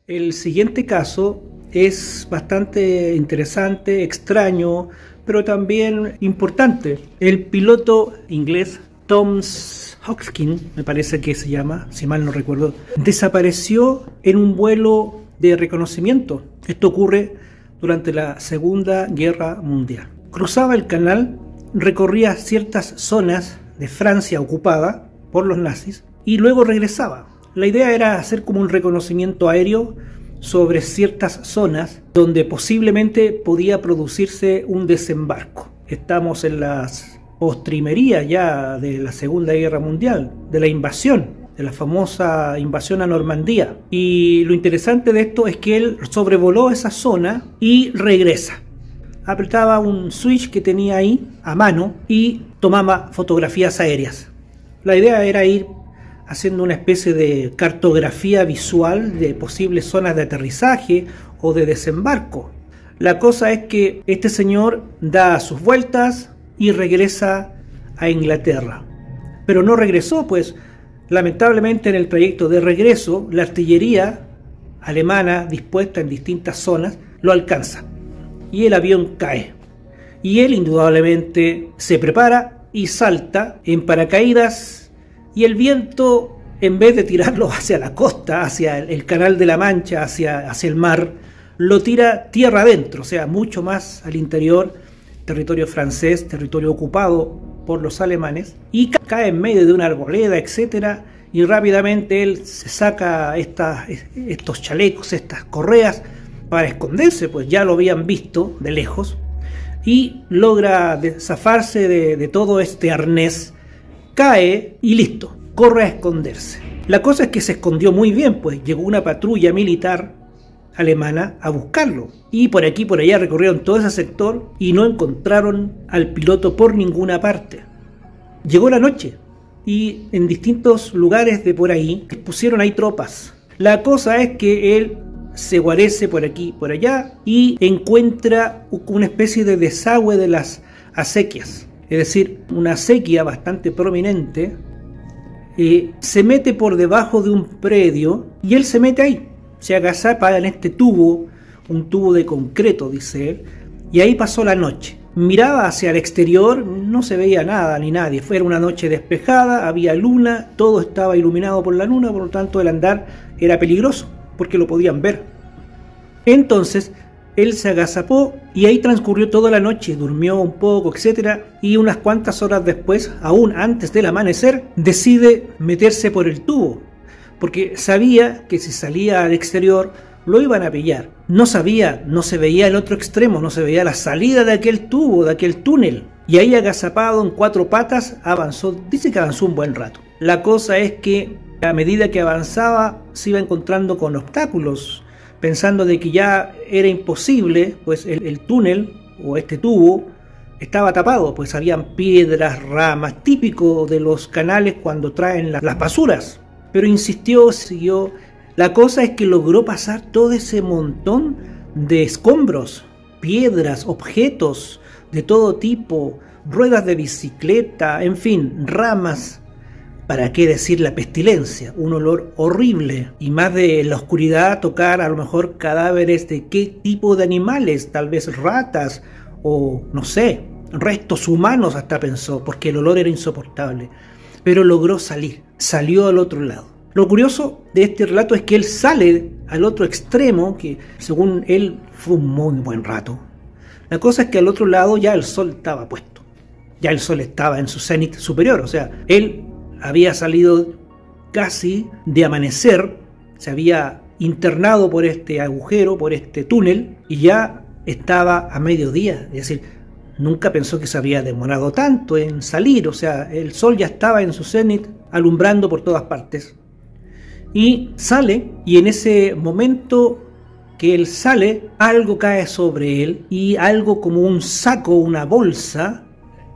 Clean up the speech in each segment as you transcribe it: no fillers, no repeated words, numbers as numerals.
El siguiente caso es bastante interesante, extraño, pero también importante. El piloto inglés Tom Hodgkin, me parece que se llama, si mal no recuerdo, desapareció en un vuelo de reconocimiento. Esto ocurre durante la Segunda Guerra Mundial. Cruzaba el canal, recorría ciertas zonas de Francia ocupada por los nazis y luego regresaba. La idea era hacer como un reconocimiento aéreo sobre ciertas zonas donde posiblemente podía producirse un desembarco. Estamos en las postrimerías ya de la Segunda Guerra Mundial, de la invasión, de la famosa invasión a Normandía. Y lo interesante de esto es que él sobrevoló esa zona y regresa. Apretaba un switch que tenía ahí a mano y tomaba fotografías aéreas. La idea era ir haciendo una especie de cartografía visual de posibles zonas de aterrizaje o de desembarco. La cosa es que este señor da sus vueltas y regresa a Inglaterra. Pero no regresó, pues lamentablemente en el trayecto de regreso la artillería alemana dispuesta en distintas zonas lo alcanza y el avión cae. Y él indudablemente se prepara y salta en paracaídas. Y el viento, en vez de tirarlo hacia la costa, hacia el Canal de la Mancha, hacia el mar, lo tira tierra adentro, o sea, mucho más al interior, territorio francés, territorio ocupado por los alemanes, y cae en medio de una arboleda, etcétera, y rápidamente él se saca estos chalecos, estas correas, para esconderse, pues ya lo habían visto de lejos, y logra zafarse de todo este arnés. Cae y listo, corre a esconderse. La cosa es que se escondió muy bien, pues llegó una patrulla militar alemana a buscarlo. Y por aquí por allá recorrieron todo ese sector y no encontraron al piloto por ninguna parte. Llegó la noche y en distintos lugares de por ahí pusieron ahí tropas. La cosa es que él se guarece por aquí por allá y encuentra una especie de desagüe de las acequias. Es decir, una acequia bastante prominente, se mete por debajo de un predio y él se mete ahí, se agazapa en este tubo, un tubo de concreto, dice él, y ahí pasó la noche. Miraba hacia el exterior, no se veía nada ni nadie, fue una noche despejada, había luna, todo estaba iluminado por la luna, por lo tanto el andar era peligroso, porque lo podían ver. Entonces, él se agazapó y ahí transcurrió toda la noche, durmió un poco, etcétera, y unas cuantas horas después, aún antes del amanecer, decide meterse por el tubo, porque sabía que si salía al exterior lo iban a pillar. No sabía, no se veía el otro extremo, no se veía la salida de aquel tubo, de aquel túnel. Y ahí agazapado en cuatro patas avanzó, dice que avanzó un buen rato. La cosa es que a medida que avanzaba se iba encontrando con obstáculos, pensando de que ya era imposible, pues el túnel o este tubo estaba tapado, pues habían piedras, ramas, típico de los canales cuando traen las basuras. Pero insistió, siguió. La cosa es que logró pasar todo ese montón de escombros, piedras, objetos de todo tipo, ruedas de bicicleta, en fin, ramas. ¿Para qué decir la pestilencia? Un olor horrible. Y más de la oscuridad tocar a lo mejor cadáveres de qué tipo de animales, tal vez ratas o no sé, restos humanos hasta pensó, porque el olor era insoportable. Pero logró salir, salió al otro lado. Lo curioso de este relato es que él sale al otro extremo, que según él fue un muy buen rato. La cosa es que al otro lado ya el sol estaba puesto, ya el sol estaba en su cenit superior, o sea, él había salido casi de amanecer, se había internado por este agujero, por este túnel, y ya estaba a mediodía. Es decir, nunca pensó que se había demorado tanto en salir, o sea, el sol ya estaba en su cenit, alumbrando por todas partes. Y sale, y en ese momento que él sale, algo cae sobre él, y algo como un saco, una bolsa,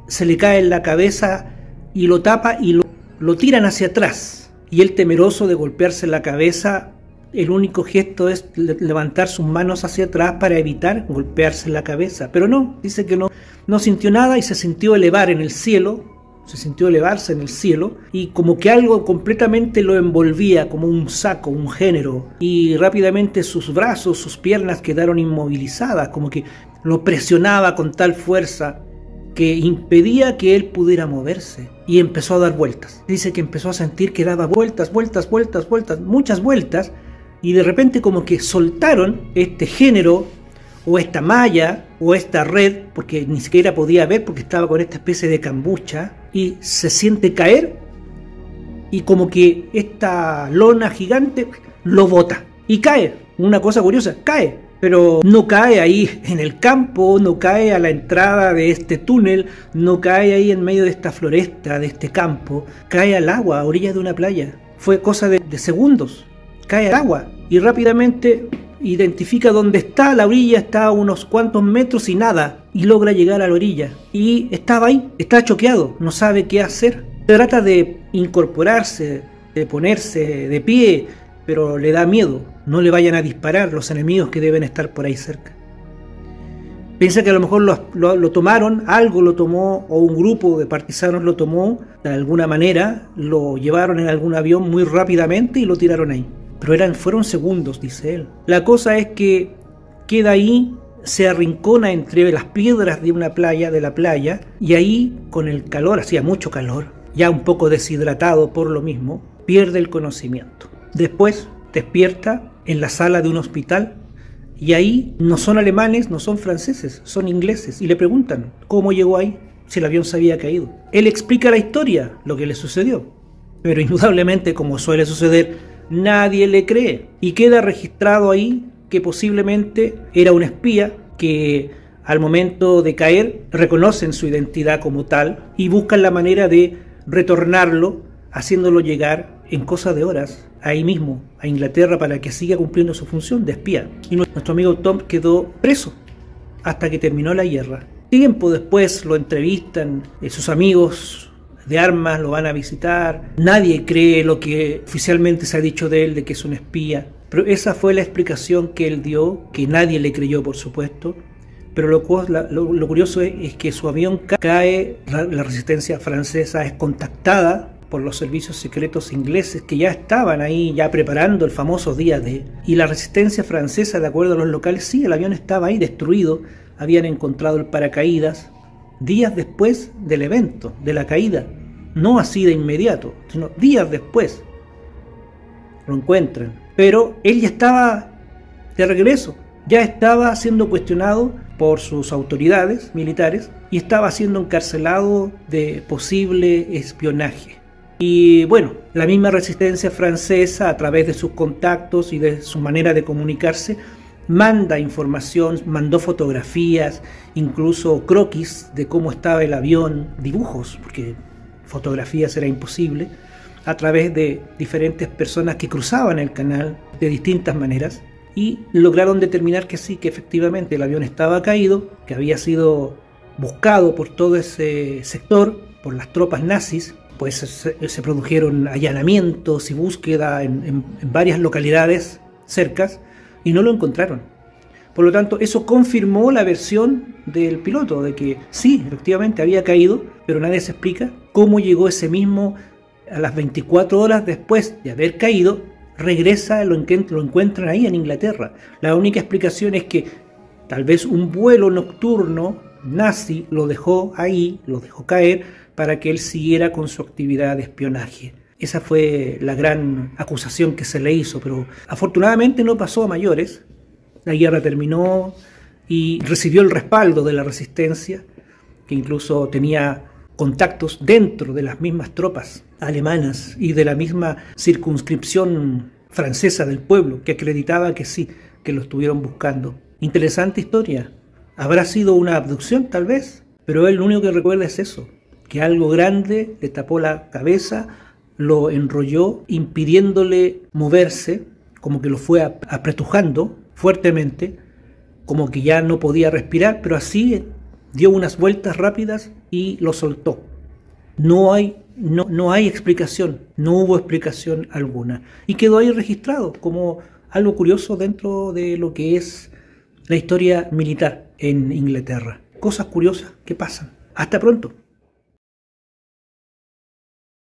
se le cae en la cabeza y lo tapa y lo tiran hacia atrás. Y él, temeroso de golpearse en la cabeza, el único gesto es levantar sus manos hacia atrás para evitar golpearse en la cabeza. Pero no, dice que no sintió nada y se sintió elevar en el cielo se sintió elevarse en el cielo y como que algo completamente lo envolvía como un saco, un género, y rápidamente sus brazos, sus piernas quedaron inmovilizadas, como que lo presionaba con tal fuerza que impedía que él pudiera moverse, y empezó a dar vueltas. Dice que empezó a sentir que daba vueltas, muchas vueltas, y de repente como que soltaron este género o esta malla o esta red, porque ni siquiera podía ver porque estaba con esta especie de cambucha, y se siente caer y como que esta lona gigante lo bota y cae. Una cosa curiosa, cae, pero no cae ahí en el campo, no cae a la entrada de este túnel, no cae ahí en medio de esta floresta, de este campo, cae al agua, a orillas de una playa. Fue cosa de segundos, cae al agua y rápidamente identifica dónde está. La orilla está a unos cuantos metros y nada, y logra llegar a la orilla. Y estaba ahí, está choqueado, no sabe qué hacer. Trata de incorporarse, de ponerse de pie, pero le da miedo. No le vayan a disparar los enemigos que deben estar por ahí cerca. Piensa que a lo mejor lo tomaron, algo lo tomó, o un grupo de partisanos lo tomó, de alguna manera, lo llevaron en algún avión muy rápidamente y lo tiraron ahí. Pero fueron segundos, dice él. La cosa es que queda ahí, se arrincona entre las piedras de una playa, y ahí, con el calor, hacía mucho calor, ya un poco deshidratado por lo mismo, pierde el conocimiento. Después despierta en la sala de un hospital, y ahí no son alemanes, no son franceses, son ingleses, y le preguntan cómo llegó ahí, si el avión se había caído. Él explica la historia, lo que le sucedió, pero indudablemente, como suele suceder, nadie le cree, y queda registrado ahí que posiblemente era un espía que al momento de caer reconocen su identidad como tal y buscan la manera de retornarlo, haciéndolo llegar en cosa de horas ahí mismo a Inglaterra para que siga cumpliendo su función de espía. Y nuestro amigo Tom quedó preso hasta que terminó la guerra. Tiempo después lo entrevistan sus amigos de armas, lo van a visitar. Nadie cree lo que oficialmente se ha dicho de él, de que es un espía, pero esa fue la explicación que él dio, que nadie le creyó, por supuesto. Pero lo curioso es que su avión cae, la resistencia francesa es contactada por los servicios secretos ingleses que ya estaban ahí, ya preparando el famoso día D, y la resistencia francesa, de acuerdo a los locales, sí, el avión estaba ahí destruido, habían encontrado el paracaídas días después del evento, de la caída, no así de inmediato, sino días después lo encuentran. Pero él ya estaba de regreso, ya estaba siendo cuestionado por sus autoridades militares y estaba siendo encarcelado de posible espionaje. Y bueno, la misma resistencia francesa, a través de sus contactos y de su manera de comunicarse, manda información, mandó fotografías, incluso croquis de cómo estaba el avión, dibujos, porque fotografías era imposible, a través de diferentes personas que cruzaban el canal de distintas maneras, y lograron determinar que sí, que efectivamente el avión estaba caído, que había sido buscado por todo ese sector, por las tropas nazis. Pues se produjeron allanamientos y búsqueda en varias localidades cercas, y no lo encontraron. Por lo tanto, eso confirmó la versión del piloto, de que sí, efectivamente había caído, pero nadie se explica cómo llegó ese mismo, a las 24 horas después de haber caído, regresa, lo encuentran ahí en Inglaterra. La única explicación es que tal vez un vuelo nocturno nazi lo dejó ahí, lo dejó caer, para que él siguiera con su actividad de espionaje. Esa fue la gran acusación que se le hizo, pero afortunadamente no pasó a mayores. La guerra terminó y recibió el respaldo de la resistencia, que incluso tenía contactos dentro de las mismas tropas alemanas y de la misma circunscripción francesa del pueblo, que acreditaba que sí, que lo estuvieron buscando. Interesante historia. Habrá sido una abducción tal vez, pero él lo único que recuerda es eso, que algo grande le tapó la cabeza, lo enrolló, impidiéndole moverse, como que lo fue apretujando fuertemente, como que ya no podía respirar, pero así dio unas vueltas rápidas y lo soltó. No hay explicación, no hubo explicación alguna. Y quedó ahí registrado como algo curioso dentro de lo que es la historia militar en Inglaterra. Cosas curiosas que pasan. Hasta pronto.